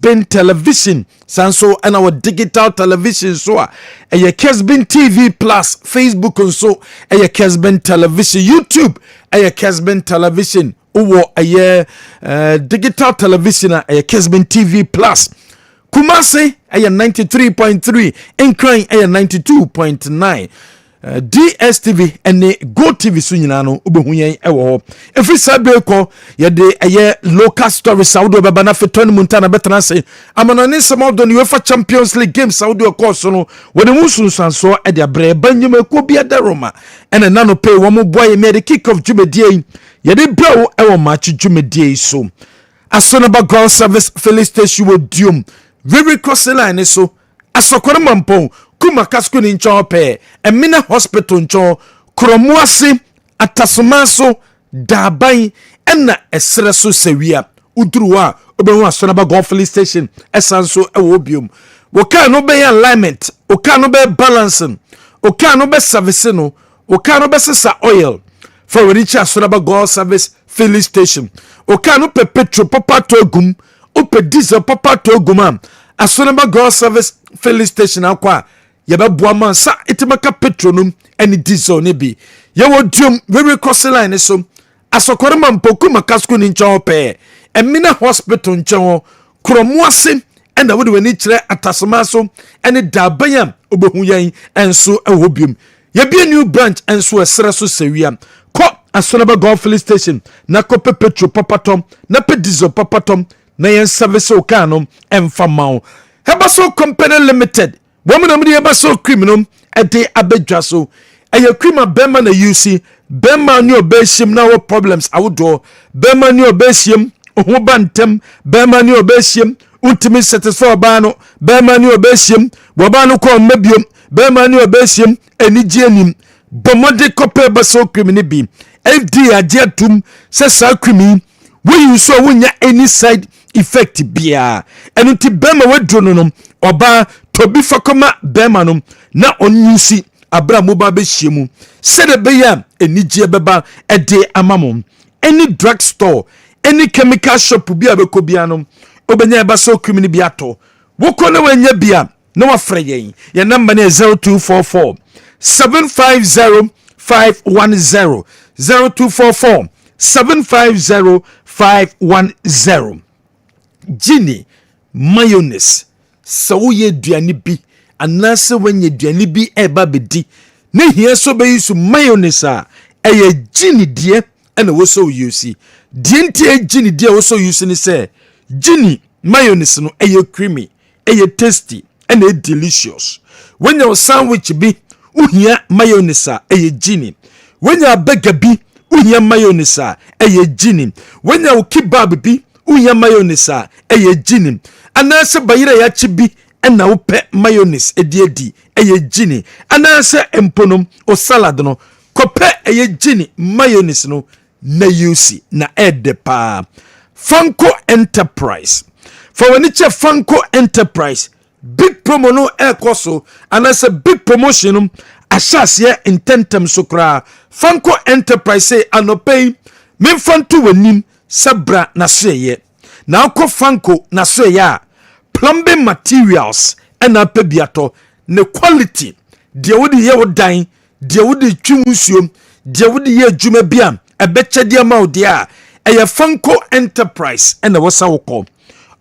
Kessben television sanso and our digital television so a Kessben TV plus Facebook and so a Kessben television YouTube a Kessben television owo a digital television a Kessben TV plus Kumasi a 93.3 Nkran a 92.9 DSTV and Go TV sunyinano ubehuyen ewo every sabe ko ye de local story Saudi baba fe ton montana betana say amanani samodo ni UEFA Champions League game Saudi ko so no woni musun sanso e de abre banyuma ko bia da Roma ene nano pay wo mo boy me the kick off jumedie ye de bro ewo match jumedie so Asonaba Girl Service Filling Station wo dium very cross line so asokore mampon kuma kasko ni ncho pe emina hospital ncho kromuase atasomaso daban ena esre so sewia uduruwa obehu Asonaba Girl Filling Station esanso ewo obium woka no be alignment woka no be balancing woka no be service no woka no be sesa oil for reach Asonaba Girl Service Filling Station woka no pe petrol papa to gum ope diesel papa to gum Asonaba Girl Service Filling Station akwa yaba boama sa itimaka petronum eni diesel ne bi yewo dium very cross line so asokore mampoku makasko ni ncho pe emina hospital ncho kromuase ena wode wani kire atasoma so eni dabanya obehu yan enso ewobium ye bi new branch enso esre so sewia ko Asonaba Girl Filling Station na ko petrol papatom na pe diesel papatom na yen service o kanom emfamao Hebaso Company Limited woman amri Hebaso criminal ede abedwa so eye crima bema na UC bema ni obeshim na wo problems awodo bema ni obeshim oho bantem bema ni obeshim ultimate satisfy ba no bema ni obeshim woba no ko mabiom bema ni obeshim enigi anim bomode kope Hebaso criminal bi FD ajetum se sa crimi we so wonya any side effect bia enu ti bema wedro no oba tobi fakoma bema no na onyusi abra moba be hiemu sede be ya enije beba ede amamo any drug store any chemical shop bia be ko bia no obenya Hebaso criminal bia to woko na wanya bia na wafre yen ya number na 0244 750 510 0244 750 510 Gini mayonnaise so ye duani bi anase wenye duani bi eba bedi ne hia so be use mayonnaise a eye gini die ena wo so use die ntie gini die wo so use ni se gini mayonnaise no eye creamy eye tasty ena delicious when your sandwich bi uhia mayonnaise a eye gini when your burger bi uhia mayonnaise a eye gini when your kebab bi uya mayonnaise a eye gini anase bayira ya chibi ena upe mayonnaise edi eye gini anase emponom o salad no kope eye gini mayonnaise no na yusi na edepa Fanko Enterprise for when it's a Fanko Enterprise big promo no ekoso anase big promotion ashase intentem sokra Fanko Enterprise say anopay memfanto wanim sabra na soye na akọ Fanko na soye plumbing materials ena pebiato ne quality de wodi ye wodan de wodi twumusuom de wodi ye adwuma bia ebeche de ma odi a eye Fanko Enterprise ena wosa wokọ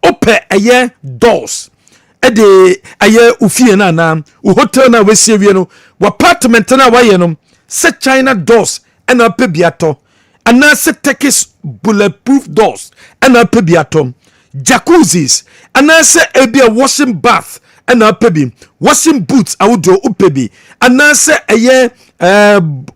ope eye doors ede eye ufie na na hotel na wesie no apartment na waye no se China doors ena pebiato anase Turkish bulletproof doors ena pebiatom jacuzzis anase ebia washing bath ena pebi washing boots awudo upebi anase eye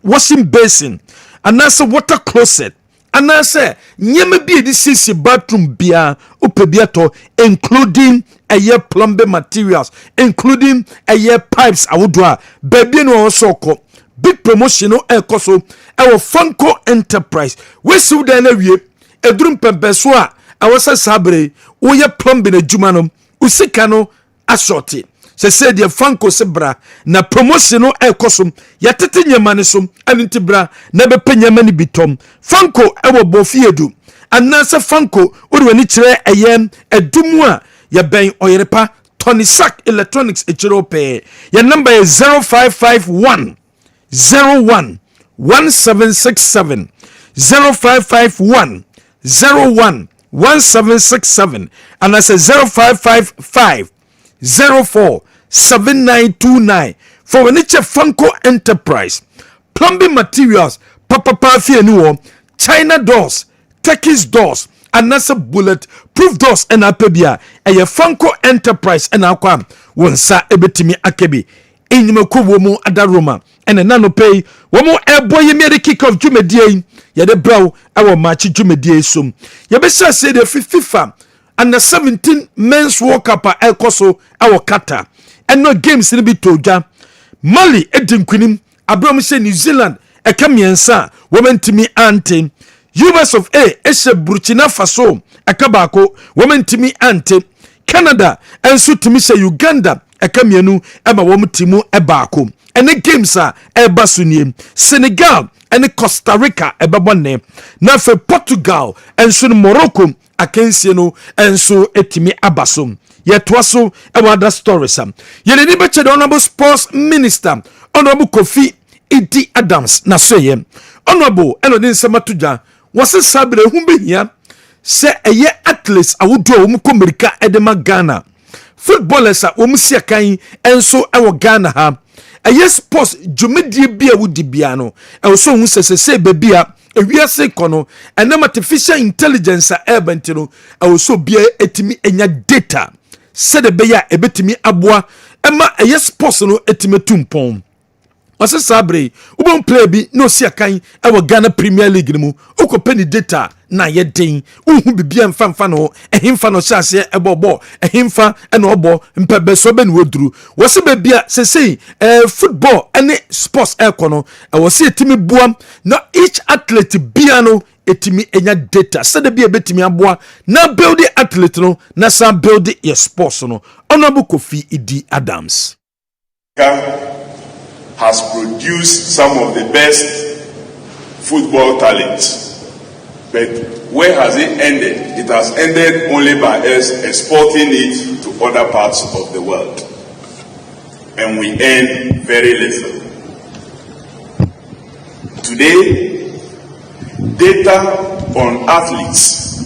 washing basin anase water closet anase nyeme bi edi sisi bathroom bia upebiato including eye plumbing materials including eye pipes awudo a baby no osoko big promotion no ekoso ewo Fanko Enterprise we su da na wie edurum pempeso a awasa sabre wo ye plumbing adwuma no usika no ashorty se de Fanko sebra na promotion no ekoso yatete nyama ne so anintibra na bepa nyama ne bitom Fanko ewo bofiedu anase Fanko odi wani kire eye edumu a ye ben oyerepa Tony Sack Electronics Echirope. Your number is 0551 01 1767 0551 01 1767 and I say 0555 04 7929 for Weniche Funko Enterprise. Plumbing materials, Papa Fienu, China doors, Turkish doors, and that's a bullet proof doors and apebia. A Funko Enterprise and Aquam, one sa ebetimi akebi. In Mokuwomo Adaroma, and a nano pay, one more air boy, you made a kick of Jumedie, Yade Brow, our match Jumedie sum. Yabesa said the FIFA and the 17 men's World Cup El Coso, our kata, and no games in the Bitoja. Mali, Edin Quinim. Abramise New Zealand ekamiensa women timi ante US of A eshe Burkina Faso ekabako women timi ante Canada enso timi se Uganda ekamienu ema wom timu ebako ene games a eba sunie Senegal ene Costa Rica ebabone na fe Portugal enso Morocco akensie no enso etimi abaso yetwaso ewa other stories yele ni beche the honorable sports minister honorable Kofi Idi Adams na soye honorable eno din sematuja wase sabre humbe hia se eye athletes awudu a wumko America edema Ghana footballers a wumsia kan enso ewo Ghana ha eye sports jumedie bia wudi bia no so hu sesese bebia ewiase kono enema artificial intelligence a ebentino so bia etimi enya data se de beya ebetimi aboa ema eye sports no etime tumpon wase sabre ubon play bi no sia kan ewo Ghana Premier League mu okopeni data na ye den uhu bibia mfa no ehimfa no hyase ebobo ehimfa ena obo mpebeso be ne woduru wase bebia sesei football ene sports ekono wase etimi buam na each athlete bia no etimi enya data sede bia betimi aboa na build athlete no na sa build your sports no Honorable Kofi Idi Adams has produced some of the best football talents. But where has it ended? It has ended only by us exporting it to other parts of the world. And we earn very little. Today, data on athletes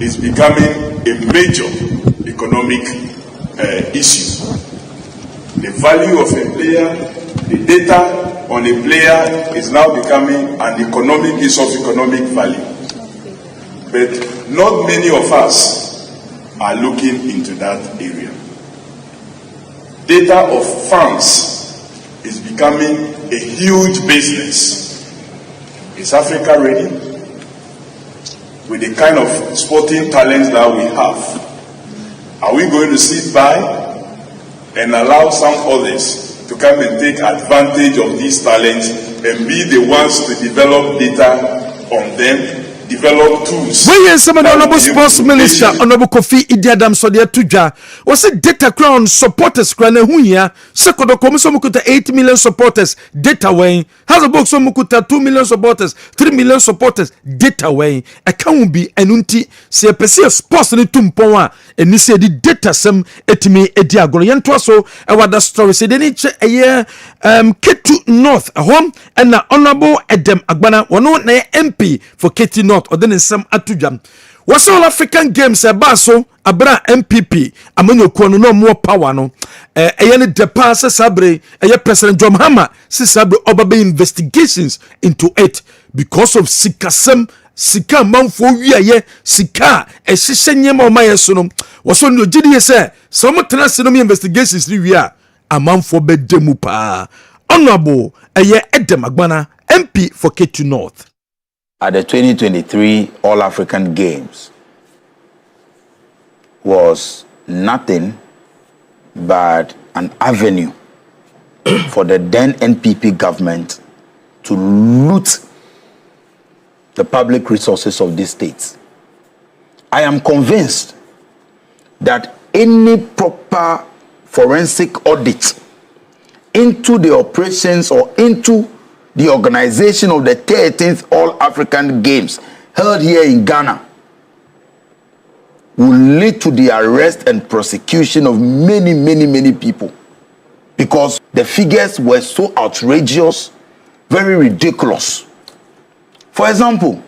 is becoming a major economic issue. The value of a player, the data on a player is now becoming an economic issue of economic value. But not many of us are looking into that area. Data of fans is becoming a huge business. Is Africa ready? With the kind of sporting talents that we have, are we going to sit by and allow some others to come and take advantage of these talents and be the ones to develop data on them, develop tools? When some honorable sports minister, honorable Kofi Idi Adams, so they tuja was a data crown supporters crown hunya second commission mukuta 8 million supporters data way has a box on mukuta 2 million supporters 3 million supporters data way a can be enunti se pese sports ni tumpon and say the data some etimi ediagoro yentwa so e wada story say they need a year Ketu North home and na honorable Edem Agbana wono na MP for Ketu North or then some atujam was all African games a baso abra MPP amanyo kono no more power no eyene depa sabre President John Mahama sabre obabe investigations into it because of sikasem sika manfo wiaye sika ehyehenye ma omayeso no was on no gidi say some tenase no investigations ni wia amanfo be demu pa honorable Edem Agbana MP for Ketu North. At the 2023 All-African Games was nothing but an avenue for the then NPP government to loot the public resources of these states. I am convinced that any proper forensic audit into the operations or into the organization of the 13th All-African Games held here in Ghana will lead to the arrest and prosecution of many people, because the figures were so outrageous, very ridiculous. For example,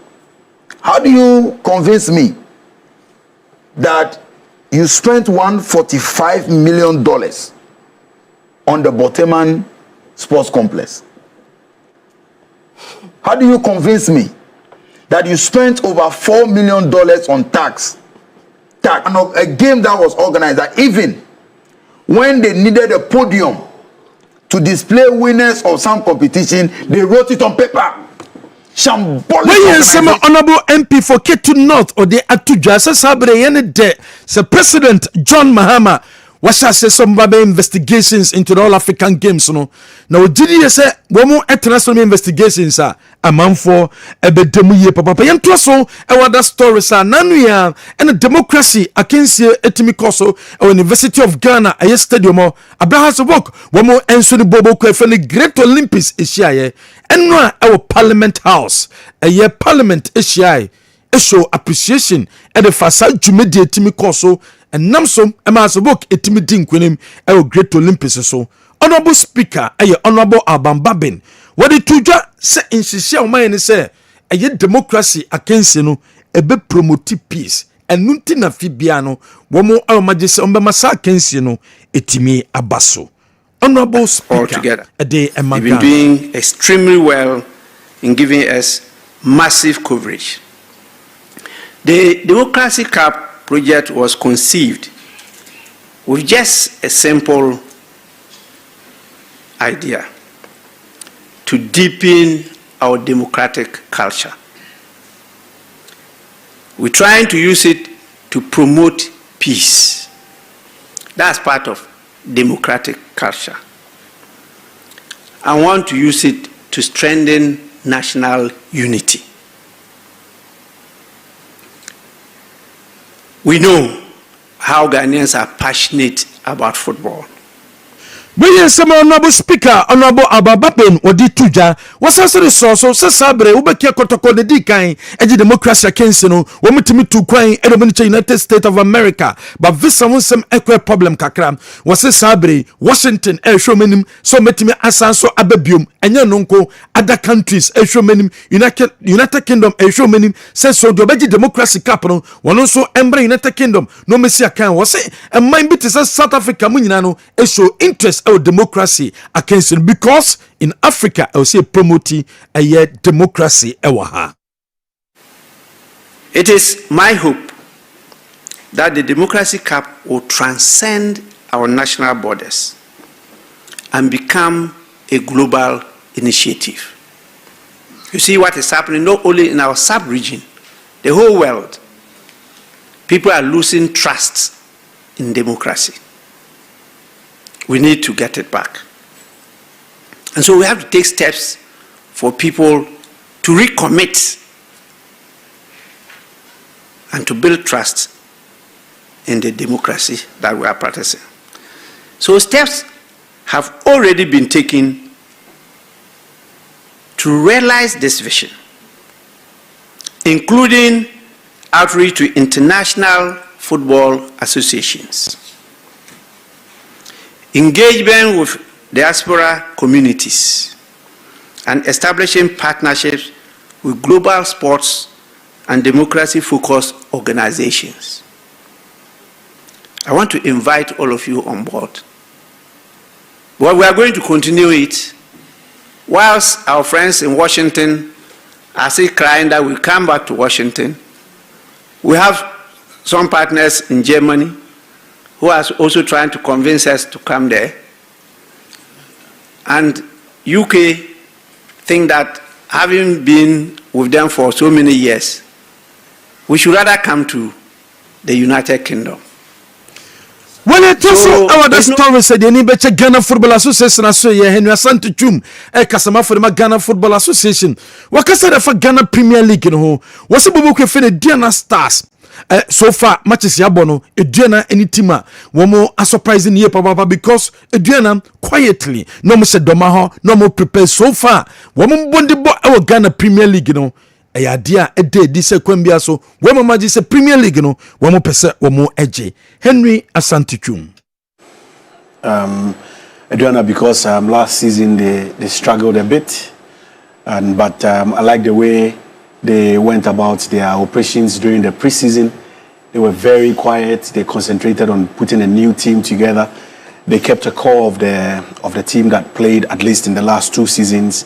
how do you convince me that you spent $145 million on the Boteman Sports Complex? How do you convince me that you spent over $4 million on tax, and a game that was organized, that even when they needed a podium to display winners of some competition, they wrote it on paper? Shambolic. When some honorable MP for Ketu North or the Atuja Sabre Yene de the President John Mahama was say some investigations into the All African Games no. Now did you say womo international investigations are a man for ebedemu ye papa yento so e wada stories are nanu ya and democracy akensi etimi koso University of Ghana a stadium Abraham Sobok womo enso ni bobo ko efe ni Great Olympics ehia enwa e Parliament House a Parliament ehia e show appreciation e the fasa dwumedi etimi koso and Namsom Emasobok etimidi nkwenem e Great Olympics so. Honorable Speaker Honorable Abambabin what the tuja say in shishia omayeni say democracy akensi no ebe promote peace and nunti na fibia no womo almagese ombemasa akensi no etimi abaso. Honorable Speaker altogether. You've been doing extremely well in giving us massive coverage. The Democracy Cup project was conceived with just a simple idea: to deepen our democratic culture. We're trying to use it to promote peace. That's part of democratic culture. I want to use it to strengthen national unity. We know how Ghanaians are passionate about football. When some honorable speaker, honorable Ababapin, or di tuja, was also the source of Sabre, Ubeke Kotoko de Dikain, and the democracy Kensino, Womitimi to Quine, and the United States of America. But this some equal problem kakram was a Sabre, Washington, El Shomenim, so metimi Asanso Abebium, and Yanonko, other countries, El Shomenim, United Kingdom, El Shomenim, says so the Beji democracy capital, one also Embrace United Kingdom, no Messia can was it, and my bit is South Africa, Munano, a show interest. Our democracy against it, because in Africa I will say promoting a democracy. It is my hope that the Democracy Cup will transcend our national borders and become a global initiative. You see what is happening not only in our sub-region, the whole world. People are losing trust in democracy. We need to get it back. And so we have to take steps for people to recommit and to build trust in the democracy that we are practicing. So steps have already been taken to realize this vision, including outreach to international football associations, engagement with diaspora communities, and establishing partnerships with global sports and democracy-focused organizations. I want to invite all of you on board. Well, we are going to continue it whilst our friends in Washington are still crying that we come back to Washington. We have some partners in Germany who are also trying to convince us to come there. And UK think that having been with them for so many years, we should rather come to the United Kingdom. When it also our the story said any better Ghana Football Association as ye Henry Asante Chum kasama for the Ghana Football Association. Wakasa for Ghana Premier League no was a bubu ke the Diana Stars. So far matches yabono Diana any team one more a surprising year papa because Diana quietly no more said domaho no more prepared so far one more bondi bo our Ghana Premier League no ɛyɛ adeɛ a ɛda di sɛ kwan bia so wɔn magye sɛ Premier League no wɔn pɛ sɛ wɔn agye. Henry Asante Twum. Adriana, because last season they struggled a bit, but I like the way they went about their operations during the preseason. They were very quiet. They concentrated on putting a new team together. They kept a core of the team that played at least in the last 2 seasons.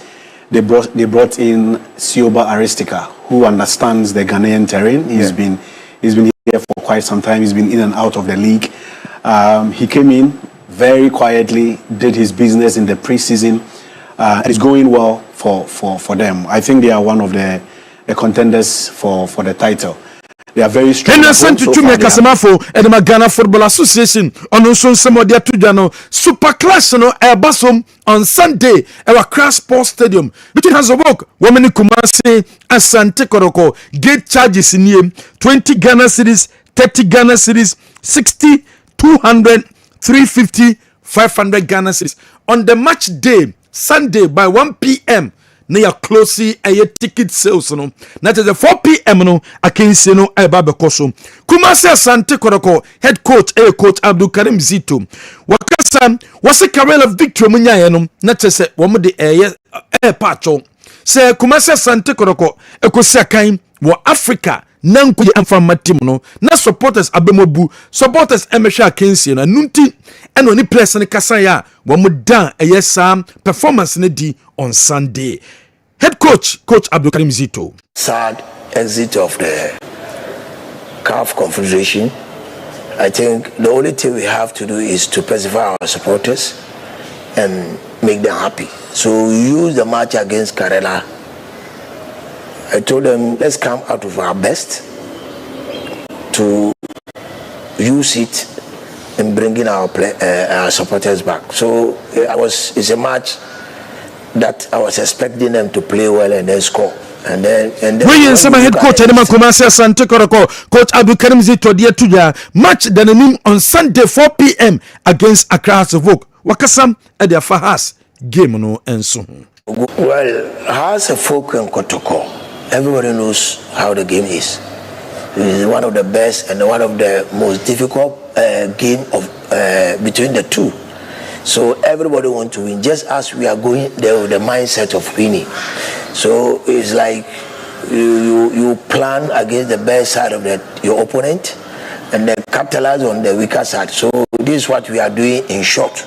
They brought in Sioba Aristika, who understands the Ghanaian terrain. He's been here for quite some time. He's been in and out of the league. He came in very quietly, did his business in the preseason, and it's going well for them. I think they are one of the contenders for the title. They are very strong. Innocent to me, Casamafo, and the Ghana Football Association on also some of their Tujano Super Clash no Airbusum on Sunday at Accra Sports Stadium. Between Hands of Work, Women Kumasi, Asante Koroko, gate charges in here 20 Ghana cedis, 30 Ghana cedis, 60, 200, 350, 500 Ghana cedis. On the match day, Sunday by 1 p.m. Near closely a ticket sales no. That is the 4 p.m. no akensi no eba bekoso. Kumasi Asante Koroko head coach coach Abdul Karim Zito. Wakasa wase Karela Victor munyaye no na chese womo de pacho. Se Kumasi Asante Koroko ekosi akan wo Africa nanku ye amfa matim no na supporters abemobu supporters emehwe akensi no nunti eno ni press ne kasa ya womo dan sam performance ne di on Sunday. Head coach Abdul Karim Zito. Sad exit of the CAF Confederation. I think the only thing we have to do is to persevere our supporters and make them happy. So we use the match against Karela. I told them, let's come out of our best to use it in bringing our supporters back. So it's a match that I was expecting them to play well and then score. And then we in some head coach Oheneba Kumasi Asante Koroko, coach Abdul Karim Zito dia tuja match the on Sunday 4 p.m. against Accra House of Oak. Wakasam at their Fahas game no enso. Well, House of Oak and Kotoko, everybody knows how the game is. It is one of the best and one of the most difficult game of between the two. So everybody wants to win, just as we are going there with the mindset of winning. So it's like you plan against the best side of your opponent and then capitalize on the weaker side. So this is what we are doing in short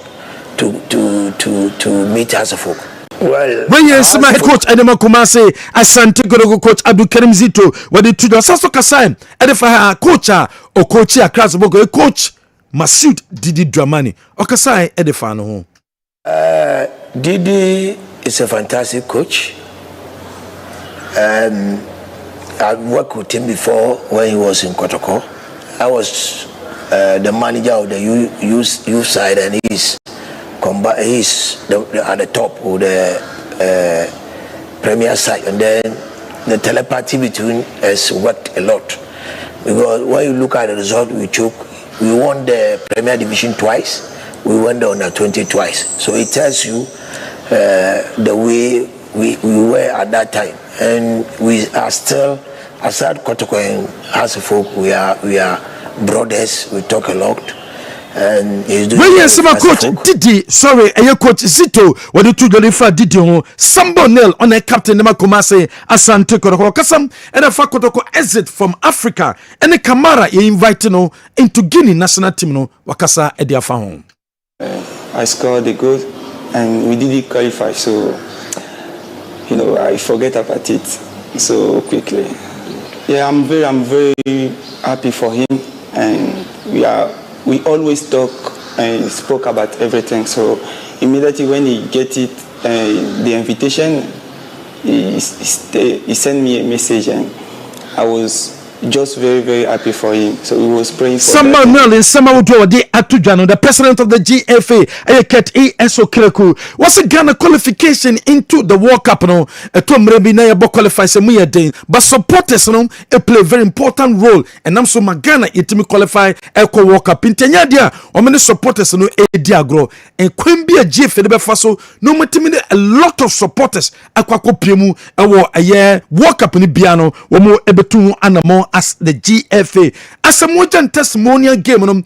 to meet House of Oak. Well, when you see my coach Oheneba Kumasi Asante Koroko coach Abdul Karim Zito what the two saso kasai edefa coach or coach Accra House of Oak coach Masoud Didi Dramani okasai edefa no ho. Didi is a fantastic coach. I've worked with him before when he was in Kotoko. I was the manager of the youth side, and he's at the top of the premier side, and then the telepathy between us worked a lot, because when you look at the result we took, we won the Premier Division twice, we won the Under 20 twice. So it tells you the way we were at that time, and we are still, aside Kotoko and House of Oak, we are brothers. We talk a lot. And he's doing when you see my coach Didi, sorry, your coach Zito, what the two deliver Didi ho, Sambo Nel on a captain Oheneba Kumasi Asante Koroko, Kasam, and a Fakotoko exit from Africa, and a Kamara you invite no into Guinea national team no Wakasa Ediafa home. I scored the goal and we didn't qualify, so I forget about it so quickly. Yeah, I'm very happy for him, and we always talk and spoke about everything. So immediately when he get it, the invitation, he sent me a message, and I was just very, very happy for him. So we was praying for Summer Merlin, Summer Woodward, Atujano, the president of the GFA, Ayeket ESO Kireku, was a Ghana qualification into the World Cup. No, a Tom Rebina qualifies a Muya Day, but supporters no, play a very important role. And I'm so Ghana, it me qualify Eco World Cup. In Tenyadia, or many supporters no, a diagro, and Quimby a GFA, the Faso, no matter a lot of supporters, Aquaco Piemu, a year World Cup in the piano, or more Ebetu and more as the GFA. As a modern testimonial game in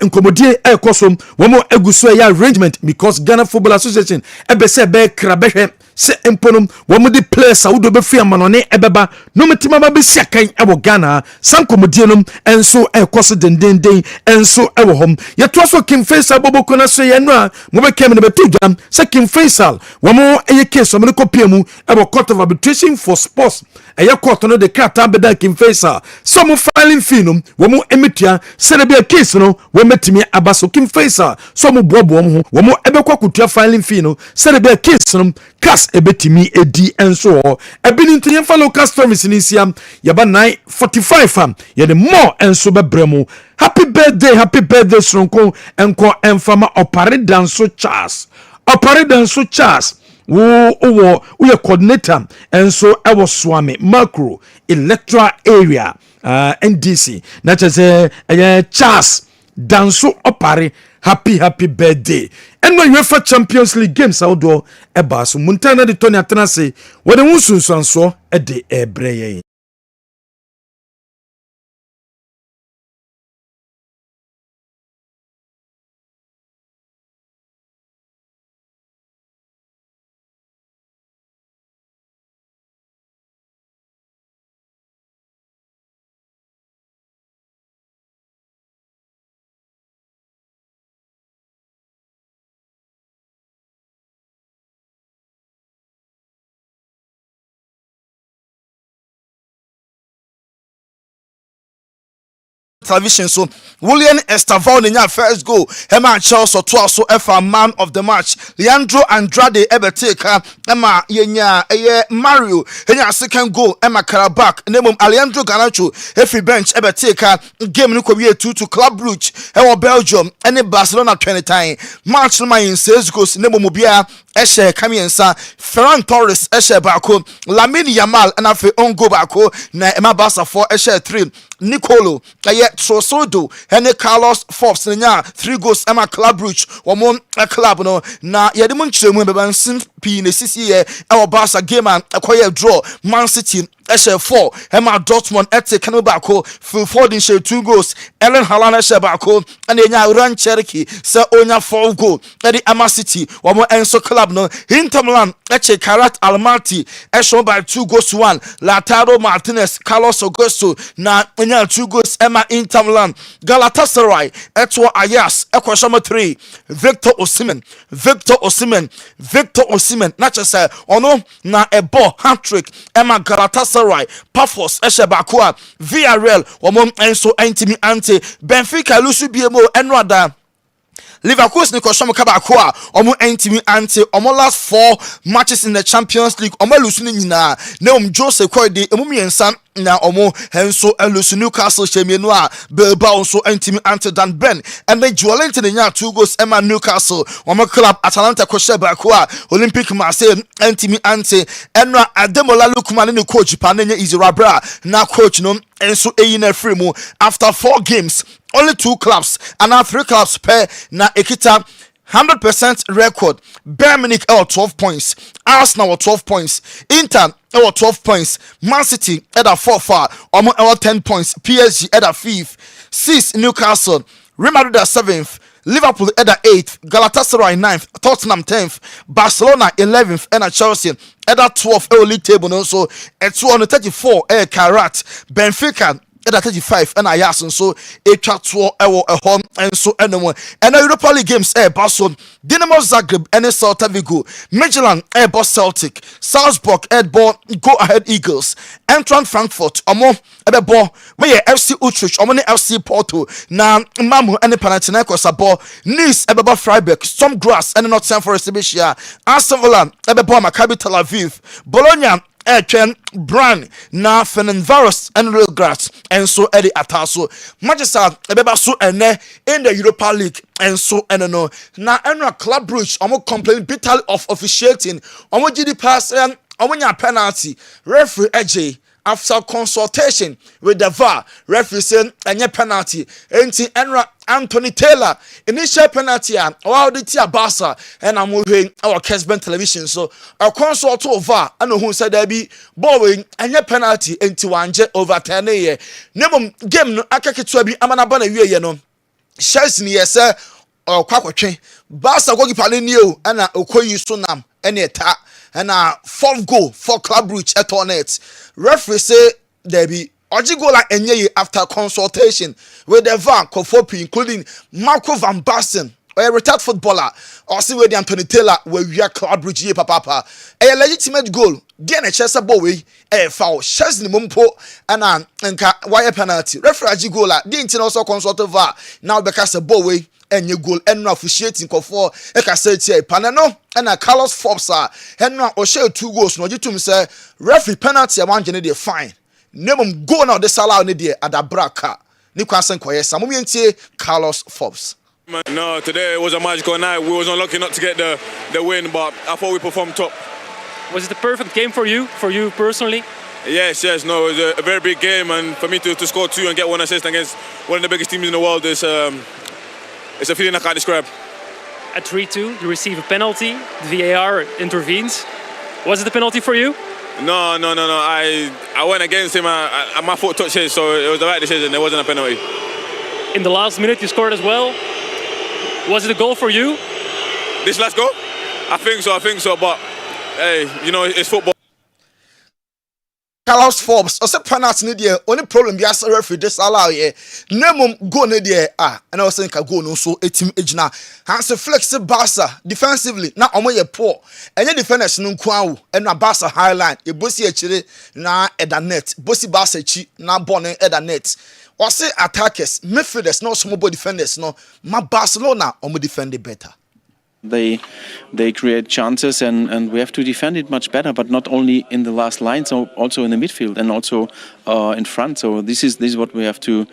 Commodore Ecosom, one more Egusoya arrangement because Ghana Football Association, Ebese Be Krabehe, se Emponum, one more the players, I would be free manone Ebeba, no Matimaba be Sakai, Ewo Ghana, San Commodianum, and so Ecosa den day, and so Ewo home. Yet also Kim Faisal Bobo Kona say, Yanra, Moba came in the Betujam, Sekim Faisal, one more a case of Menocopiamu, Ewo Court of Arbitration for Sports, a court on the Kata Beda Kim Faisal, some filing finum, one more emitia, Serbia case, no, when met me Abaso Kim Faisal, some Bobo, one more Ebeko Kutia filing fino, Serbia case, Cas ebetimi edi enso ebini into yemfa local service in Isiam yaba 9:45 fam ye the more enso bebremu happy birthday Sonko enko enfama opare danso Charles wo ye coordinator enso ewo swami macro electoral area NDC na chese Charles danso opare happy birthday. And when UEFA Champions League games outdoor ebaso Montana de Tony Atanase where the Musun so e de ebreye. Television so William Estavon in first goal Emma Charles or so FA man of the match Leandro Andrade Ebeteka Emma Yenya Mario Enya second goal Emma Karabak name Alejandro Garnacho every bench Ebeteka game no 2 to Club Brugge Ewo Belgium any Barcelona 20 time match no in 6 goals name Mobia Eshe Kamiensa Ferran Torres Eshe Bako Lamine Yamal and afi on go Bako na Emma Barca 4 Eshe 3 Nicolo Trosodo Hene Carlos Forbes nya 3 goals Emma Club Brugge won a club no na yedimon chemu beban simpi ne sisi ye e Barca game an akoye draw Man City Eshe 4 Emma Dortmund ete kanu bako Phil Foden share 2 goals Ellen Haaland eshe bako and nya Ryan Cherky se onya 4 goal edi Emma City won enso club no Inter Milan eche Karat Almaty esho by 2 goals to 1 Lautaro Martinez Carlos Augusto na nya 2 goals Emma Inter Milan Galatasaray etwa Ajax ekwashama 3 Victor Osimhen na chese ono na ebo hat-trick Emma Galatasaray Pafos eshe bakua Villarreal womom enso entimi ante Benfica lusu biemo enwada Liverpool's Nikosham Kabakwa, Omo Entimi Ante, Omo last 4 matches in the Champions League, Omo Lusunina, Neum Jose Koide, Emumi and Sam, na Omo, Henso, and Lusu Newcastle, Shemianoa, Bilbao, so Entimi Ante Dan Ben, and then Joalent in the 2 goals, Emma Newcastle, Omo Club, Atalanta Koshebakwa, Olympic Marseille, Entimi Ante, Enra Ademola Lukman in the coach, Panenya Izirabra, now coach, no, and so Ayine Fremo, after 4 games. Only 2 clubs and now 3 clubs per na ekita 100% record. Bayern Munich 12 points, Arsenal 12 points, Inter 12 points, Man City at a 4 far, 10 points, PSG at a 5th, 6th Newcastle, Real Madrid 7th, Liverpool at the 8th, Galatasaray 9th, Tottenham 10th, Barcelona 11th, and Chelsea at the 12th league table also at 234 Karat, Benfica at 35 and Ajax and so a chat to a home and so anyone and Europa League games Barcelona Dinamo Zagreb and Celta Vigo Midtjylland boss Celtic Salzburg ball go ahead Eagles Eintracht Frankfurt omo ball where FC Utrecht omo FC Porto na mamu and Panathinaikos ball Nice ball Freiburg Storm Grass and Nottingham Forest Arsenal ball Maccabi Tel Aviv Bologna ɛtwɛn brand na Fenerbahce and Real Grass ɛnso ɛde ata so Manchester ɛbɛba so ɛnɛ in the Europa League ɛnso ɛno no na ɛno Club Brugge ɔmo complain bitterly of officiating ɔmo GD pass ɔmo nya penalty referee ɛgye after consultation with the VAR, referee said any penalty. Enti Enra Anthony Taylor initial penalty while the Tia Barca and I'm moving our Kessben television. So a consult of VAR and who said there be bowling any penalty into one jet over 10 year. Nemo game no akakitwabi amanabana ye no. Chelsea yes or kwakwache. Barca go keep new and okoyi sunam any attack. And fourth goal for Club Brugge at on it. Referee say there be Ojigola Enye after consultation with the VAR Kofopi, including Marco van Basten, a retired footballer, or see with the Anthony Taylor where we are Club Brugge papa. A legitimate goal. Diana Chesa Bowie, a foul, Chesney Mumpo, and wire penalty. Referee Ojigola didn't also consult the VAR now because of Bowie. And your goal and officiating for Ekaseti Panano and a Carlos Forbes and now O'Shea 2 goals. No, you to me say referee penalty. I want you to fine. Name go now the Salah on the day at the Braca. Newcastle Koyesa Mumiente Carlos Forbes. No, today was a magical night. We was unlucky not to get the win, but I thought we performed top. Was it the perfect game for you personally? Yes, no, it was a very big game, and for me to score 2 and get 1 assist against one of the biggest teams in the world is. It's a feeling I can't describe. At 3-2, you receive a penalty. The VAR intervenes. Was it a penalty for you? No. I went against him. My foot touched his, so it was the right decision. It wasn't a penalty. In the last minute, you scored as well. Was it a goal for you? This last goal? I think so. But hey, it's football. Carlos Forbes, also penalty near only problem be as a referee disallow ye. Nemo go near and I was saying go no so a team age now. Hands a flexible Barca defensively now on your poor and your defenders no kwao and a Barca highline a bossy actually na eda net bossy Barca chi na bonne eda net. Or say attackers midfielders no small defenders no my Barcelona omo defend it better. They create chances and we have to defend it much better, but not only in the last line, so also in the midfield and also in front. So this is what we have to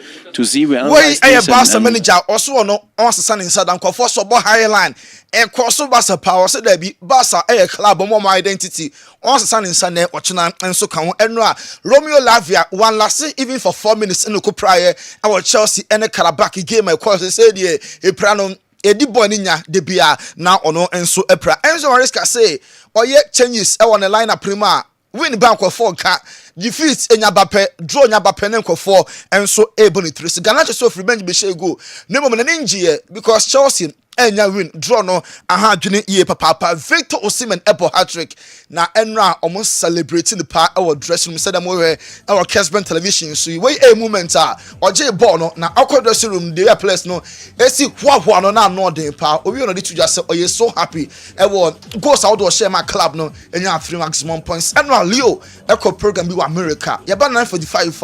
see. We analyze this Barca manager also no on standing inside and for so high line and cross Barca power so there be Barca a club more identity on standing inside watching and so can Romeo Lavia one last even for 4 minutes in the prior our Chelsea and a Karabaki game of course they said a prano Edi Boninya de Bia now ono enso epra enso riska say oye changes e won the line prima win bank of 4 ka defeat enyabape draw enyabape nenko 4 enso able 3 Ganacho so free bench be share go nemo na ninjie because Chelsea enya win draw no aha dwene ye papa Victor Osimhen ebo hat-trick na enra omo celebrating the pa our dressing room said am we our Kessben television so we a moment oje ball no na akwa dressing room dey place no esi hwa no na no den pa obi no dey to just say oye so happy e won goals out do share my club no enya 3 maximum points enra Leo echo program bi wa America ye ba 945